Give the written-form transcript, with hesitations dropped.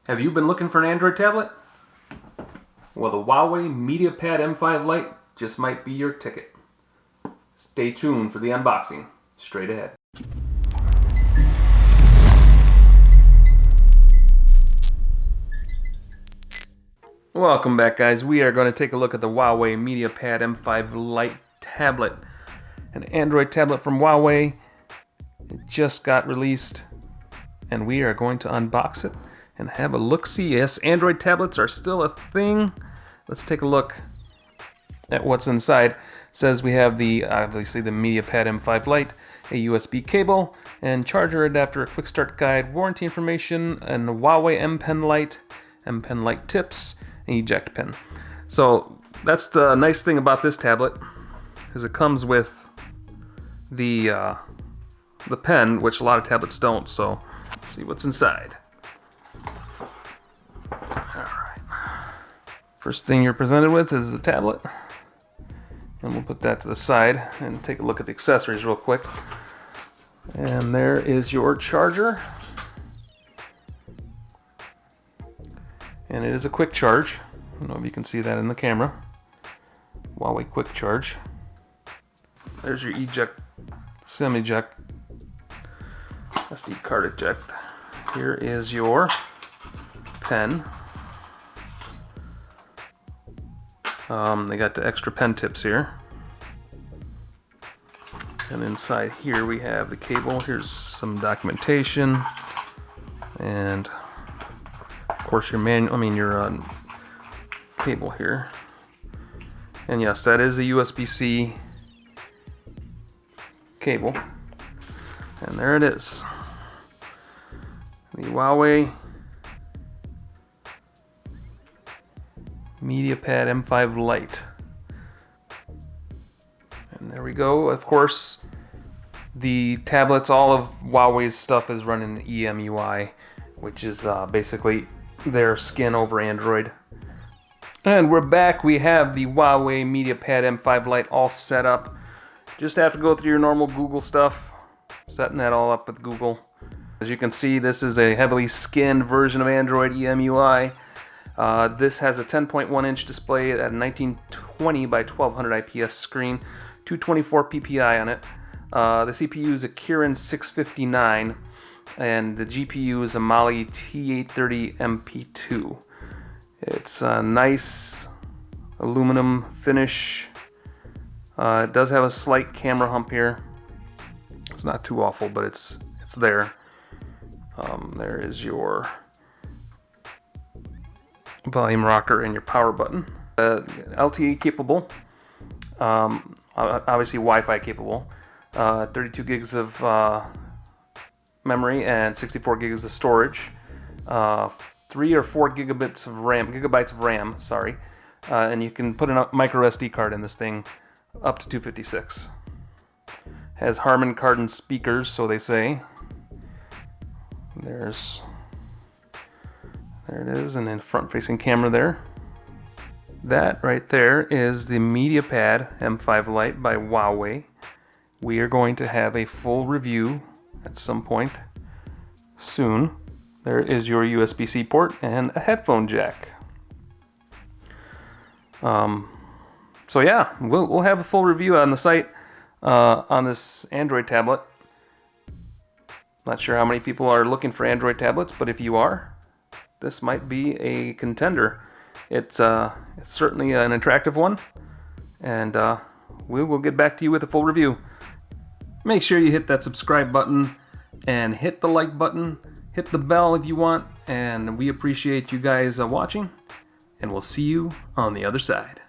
Have you been looking for an Android tablet? Well, the Huawei MediaPad M5 Lite just might be your ticket. Stay tuned for the unboxing. Straight ahead. Welcome back, guys. We are going to take a look at the Huawei MediaPad M5 Lite tablet. An Android tablet from Huawei. It just got released, and we are going to unbox it and have a look-see. Yes, Android tablets are still a thing. Let's take a look at what's inside. It says we have obviously the MediaPad M5 Lite, a USB cable, and charger adapter, a quick start guide, warranty information, and a Huawei M Pen Lite tips, and eject pin. So that's the nice thing about this tablet, is it comes with the pen, which a lot of tablets don't. So let's see what's inside. Alright. First thing you're presented with is the tablet. And we'll put that to the side and take a look at the accessories real quick. And there is your charger. And it is a quick charge. I don't know if you can see that in the camera. Huawei quick charge. There's your SIM eject, SD card eject. Here is your pen. They got the extra pen tips here. And inside here we have the cable. Here's some documentation. And of course your your cable here. And yes, that is a USB-C cable. And there it is. The Huawei MediaPad M5 Lite. And there we go. Of course, the tablets, all of Huawei's stuff is running EMUI, which is basically their skin over Android. And we're back. We have the Huawei MediaPad M5 Lite all set up. Just have to go through your normal Google stuff, setting that all up with Google. As you can see, this is a heavily skinned version of Android EMUI. This has a 10.1 inch display at a 1920 by 1200 IPS screen, 224 PPI on it. The CPU is a Kirin 659, and the GPU is a Mali T830 MP2. It's a nice aluminum finish. It does have a slight camera hump here. It's not too awful, but it's there. There is your volume rocker and your power button. LTE capable, obviously Wi-Fi capable. 32 gigs of memory and 64 gigs of storage. 3 or 4 gigabytes of RAM, sorry. And you can put a micro SD card in this thing up to 256. Has Harman Kardon speakers, so they say. There it is, and then front-facing camera there. That right there is the MediaPad M5 Lite by Huawei. We are going to have a full review at some point soon. There is your USB-C port and a headphone jack. So yeah, we'll have a full review on the site on this Android tablet. Not sure how many people are looking for Android tablets, but if you are, this might be a contender. It's certainly an attractive one, and we will get back to you with a full review. Make sure you hit that subscribe button and hit the like button. Hit the bell if you want, and we appreciate you guys watching, and we'll see you on the other side.